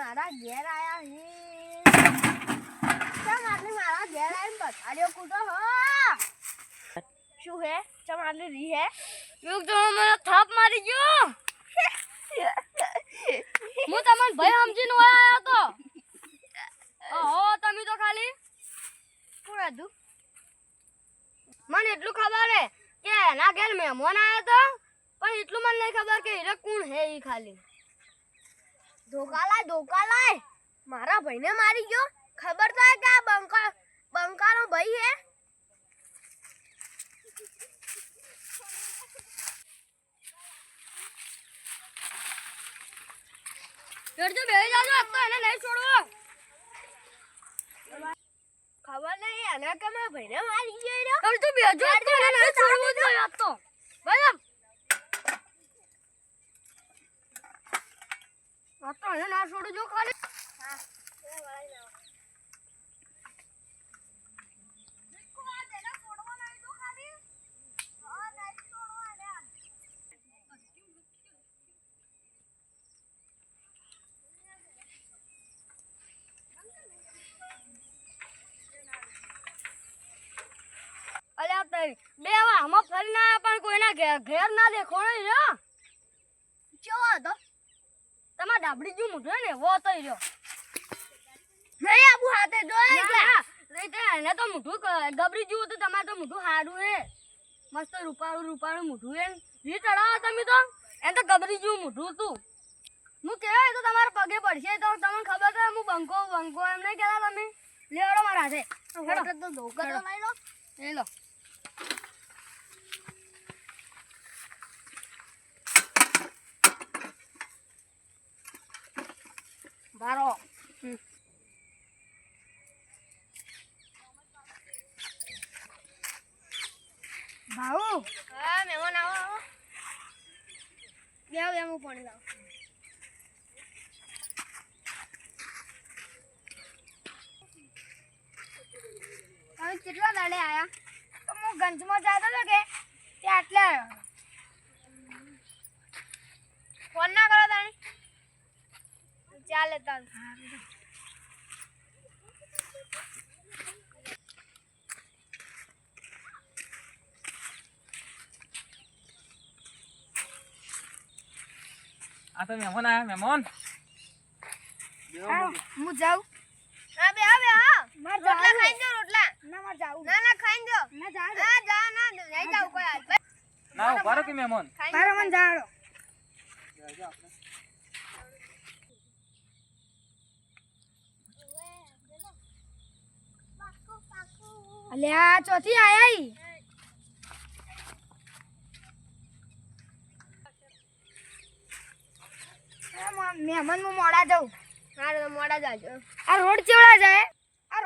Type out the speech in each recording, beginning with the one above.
મારા ઘેર આયા હે ચમ આટલી મારા ઘેર આવીને બતાડ્યો કૂટો હો શું હે ચમ આટલી રી હે યુગ તો મને થાપ મારી ગયો હું તમને ભાઈ સમજીને આયા તો ઓહો તમે તો ખાલી કોણ હતું મને એટલું ખબર હે કે એના ઘેર મહેમાન આયા તો પણ એટલું મને નહીં ખબર કે હીરે કોણ હે ઈ ખાલી ધોકા લાય મારા ભાઈને મારી ગયો ખબર તો હે કે આ બંકાનો ભાઈ હે તો બેહી જાજો આ તો એને નહીં છોડવો ખબર નહીં એને કે મારા ભાઈને મારી ગયો રે કર તું બેજો તો એને નહીં છોડવો તો આ તો બરાબર આ તો એને ના છોડજો ખાલી હા એ વાળી જાવ નિકો આ દેના છોડવો નહીં તો ખાલી હા નહીં છોડવા રે અલ્યા તઈ બે આવા હમ ફરી ના પણ કોઈના ઘેર ના દેખો નહીં રે કેવો હતો તમાર ડાબડી જો મોઢો ને વો તઈ રહ્યો નહીં આબુ હાથે જોય એટલે એને તો મોઢું ગબરી જો તો તમાર તો મોઢું હાડું હે મસ્ત રૂપાળું મોઢું હે જી ચડાવો તમે તો એને તો ગબરી જો મોઢું તું હું કહેવાય તો તમારા પગે પડશે તો તમને ખબર છે હું બંકો એમ નહીં કહેતા તમે લેવડો મારા હાથે હેડો તો ધોકા તો લઈ લો એ લો બારો ભાઉ હા મહેમાન આવો બેવ હું પાણી લાવ તમે કેટલા દાડે આયા તો હું ગંજમાં જતો હતો કે તે આટલે આવ્યો ફોન ના કરો તાણી ચાલે તાર આ તો મહેમાન આયા મહેમાન હું જાઉં હા બે હા માર રોટલા ખાઈ દો રોટલા ના માર જાઉં ના ખાઈ દો ના જા ના જા ના નહીં જાઉં કોઈ આજ ના ઉભારો કે મહેમાન મારો મન જાડો અલ્યા ચોથી આયા ઈ મહેમાન હું મોડા જાઉં હા તો મોડા જાજો આ રોડ ચેવડા જાય આ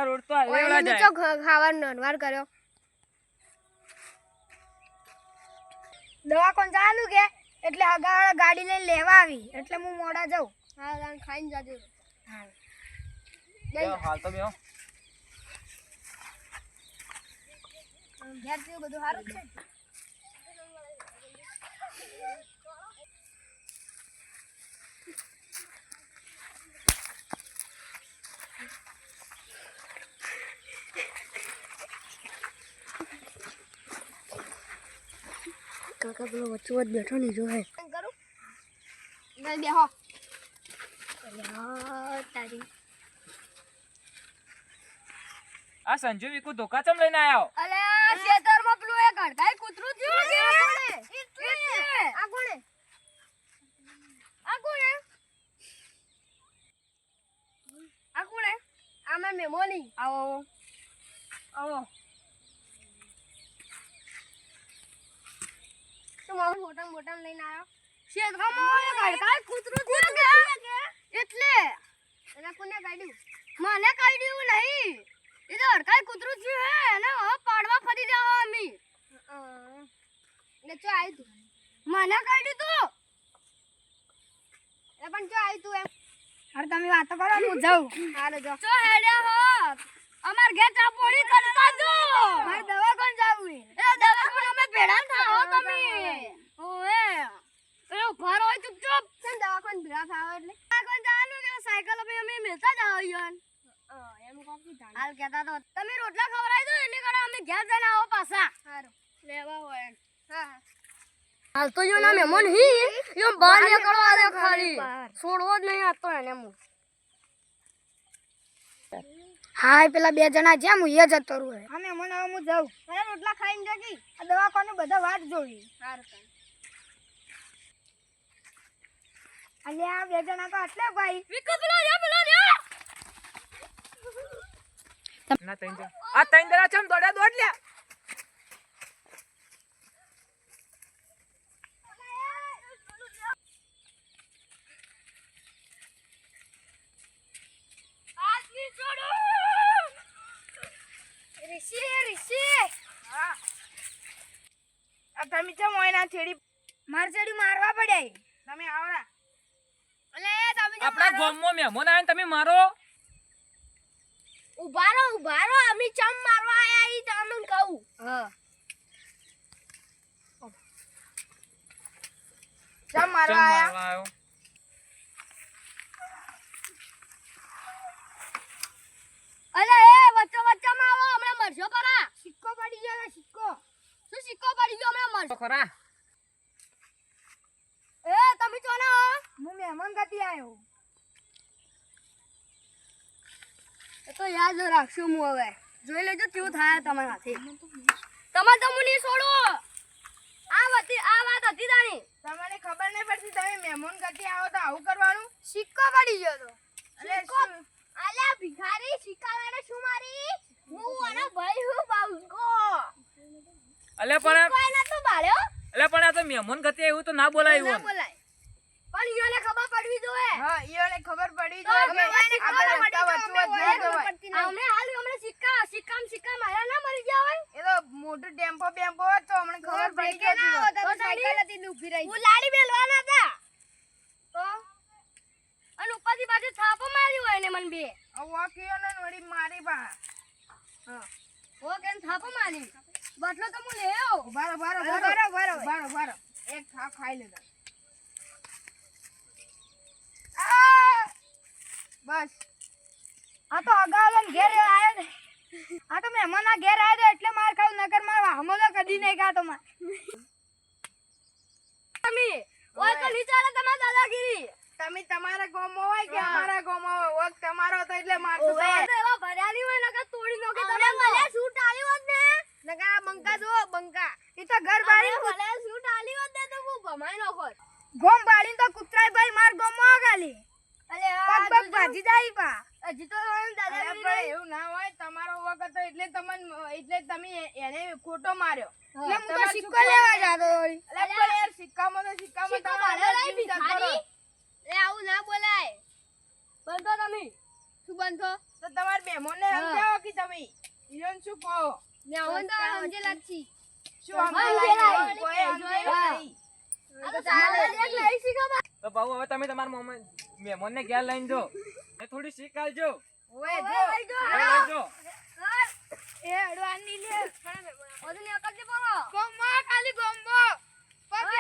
રોડ તો ઓય આવેલા તો જાય ખાવાનો નનવાર કર્યો દવા કોણ ચાલુ કે એટલે હગાવાળા ગાડી લઈને લેવા આવી એટલે હું મોડા જાઉં હા તાન ખાઈને જાજો હા હાલ તો બેહો ઘેર થી બધું સારું છે કાકા પેલો વચ્ચે બેઠો નહીં જો હે કરું નહીં બેહો તારી આ સંજુ વિકુ ધોકા ચમ લઈને આયો અલે ખેતરમાં પેલું એક અડધાઈ કૂતરું થયું છે આ કોણે આ માર મેમોની આવો તો મારો મોટા લઈને આવ્યો ખેતરમાં એક અડધાઈ કૂતરું થયું કે એટલે એના કોને કાઢ્યું મને કાઢ્યું નહીં એ તો અડધાઈ કૂતરું થયું હે એને હવે પાડવા ફરી જાવ અમે ને ચો આઈ તું મને કાઢ્યું તું એ પણ ચો આઈ તું એમ અરે તમે વાતો કરો હું જાઉં હાલે જો ચો હેડ્યા હો અમાર ઘેર ચાપોડી કરતા જો મારે દવા કોણ જાવું એ દવા કોણ અમે ભેડા થાઓ તમે ઓએ એ ઉભા રહો ચૂપ ચૂપ કેમ દવા કોણ ભેગા થાવ એટલે આ કોણ જવાનું કે સાયકલ અમે મેલતા જ આવ્યો એમ કોકી જાણ હાલ કહેતા તો તમે રોટલા ખવરાઈ દો એટલે કરા અમે ઘેર જઈને આવો પાછા સારું લેવા હોય હા હાલ તો જો ના મહેમાન હી યો બહાર નીકળવા દે ખાલી છોડવો જ નહીં આતો એને હું હાય પેલા બે જણા જેમ હું એ જતો રહું હે અમે મને હું જાઉં અરે રોટલા ખાઈને જગી આ દવાખાને બધા વાત જોઈ સારું અલ્યા બે જણા તો આટલે ભાઈ વિકો પેલો રે ના તૈન આ તૈન દરા ચમ દોડ્યા દોડ લ્યા તમે ચમ ઓયના છેડી માર છેડી મારવા પડ્યા તમે આવરા અલે તમે આપણા ગામમાં મહેમાન આવે તમે મારો ઉભા રહો અમે ચમ મારવા આયા ઈ તમને કહું હા ચમ મારવા આયા અલે એ વચ્ચે માં આવો હમણાં મરશો પરા સિક્કો પડી ગયો સિક્કો શું સિક્કો પડી ગયો હમણાં મરશો ખરા એ તમે તો ના હું મહેમાન ગતિ આવ્યો તો યાદ રાખશું હું હવે જોઈ લેજો કેવું થાય તમારા હાથે તમે તમુની છોડો આ વાત હતી તાણી તમને ખબર નહીં પડતી તમે મહેમાન ગતિ આવો તો આવું કરવાનું સિક્કો પડી ગયો તો સિક્કો અલ્યા ભિખારી સિક્કાવાળા શું મારી હું અને ભાઈ હું બાઉકો અલે પણ કોઈ ના તો બાળ્યો અલે પણ આ તો મહેમાન ગતિ એવું તો ના બોલાય ના બોલાય પણ ઈયોને ખબર પડવી જોઈએ હા ઈયોને ખબર પડી જોઈએ કે આપણે રસ્તા વચમાં જઈ જવાય અમે હાલ હમણે સિક્કા મારા ના મરી ગયા હોય એ તો મોટું ટેમ્પો હોત તો હમણે ખબર પડી ગઈ તો સાયકલ હતી ઊભી રહી હું લાડી મેલવાના હતા તો અને ઉપરથી બાજુ થાપો માર્યો હોય ને મન બે વોકીઓ ને વળી મારી બા હા ઓ કેમ થાપો મારી બાટલો તો હું લેયો બારો એક થાપ ખાઈ લેતા બસ આ તો અગાવલન ઘેર આયો ને આ તો મહેમાન આ ઘેર આયો એટલે માર ખાવ નકર માર હમલો કદી નહીં ખાતો માર તમે ઓય તો ની ચાલે તમાર દાદાગીરી તમે તમારા ગામમાં હોય કે અમારા ગામમાં હોય વક તમારો તો એટલે મારતો તો એવા ભર્યાની હોય નકર તોડી નોકે તમે મને શૂટ આલી હોત ને નકર આ બંકા જો બંકા ઈ તો ઘર બાળી મને શૂટ આલી હોત ને તો હું ભમાઈ નોખોત ગોમ બાળી તો કુતરાઈ ભાઈ માર ગામમાં ગાલી અલે આ પગ ભાજી જાય પા હજી તો દાદાગીરી એવું ના હોય તમારો વક હતો એટલે તમે એને ખોટો માર્યો એટલે હું તો સિક્કો લેવા જાતો વળી અલે પણ યાર સિક્કામાં તમારો જીવ જતો રહ્યો. એ આવું ના બોલાય બંધો તમે શું બંધો તો તમાર મહેમાનને સમજાવો કે તમે ઈયોન શું કહો મહેમાન તો સમજેલા જ છી શું સમજેલા કોઈ સમજેલા નહીં આ તો ચાલે એક લઈ શીખા તો બાબુ હવે તમે તમારા મહેમાન ને ઘેર લઈને જો ને થોડી શીખ આલજો ઓય જો જો એ અડવાની લે ઓદની અકલ જે પડો ગોમમાં ખાલી ગોમમાં હવે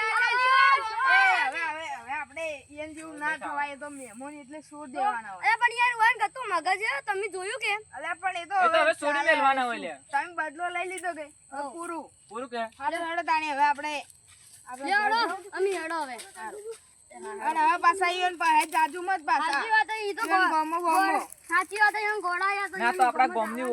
આપણે ઈયન જેવું ના થવાય તો મહેમાન એટલે છોડ દેવાના હોય અરે પણ યાર વન ગતો મગજ તમે જોયું કે અલે પણ એ તો હવે છોડી મેલવાના હોય લે તમે બદલો લઈ લીધો કે હવે પૂરું કે હાડો તાણી હવે આપણે લેડો અમે હેડો હવે અને હવે પાછા ઈયન પાસે જાજુ મત પાછા સાચી વાત ઈ તો ગોમો સાચી વાત ઈ ગોળાયા તો ના તો આપડા ગામની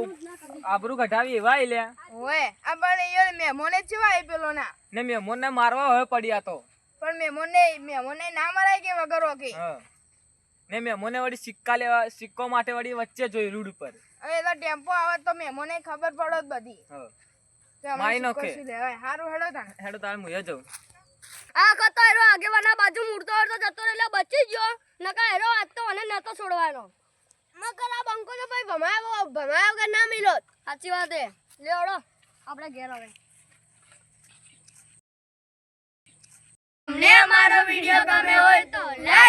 આબરૂ કઢાવી એવા લે ઓય આ પણ ઈયન મહેમાને ચેવા એ પેલો ના ને મહેમાન ને મારવા હવે પડ્યા તો પણ મહેમાને ના મરાય કે વગર ઓકે હા ને મહેમાને વળી સિક્કો માટે વળી વચ્ચે જોઈ રૂડ ઉપર હવે તો ટેમ્પો આવે તો મહેમાને ખબર પડોત બધી હા કે અમે માઈ સિક્કો નોખે. શું લેવાય હારું હેડો તાણ હેડો તાર મુએ જાઉં આ કતો એરો આગેવાના બાજુ મુડતો હતો જતો રહેલો બચી ગયો નકા એરો આજ તો મને નતો છોડવાનો મગર આ બંકો તો ભાઈ ભમાયો કે ના મિલો સાચી વાત હે લેવડો આપણે ઘેર હવે અમને અમારો વિડિયો ગમે હોય તો લાઈક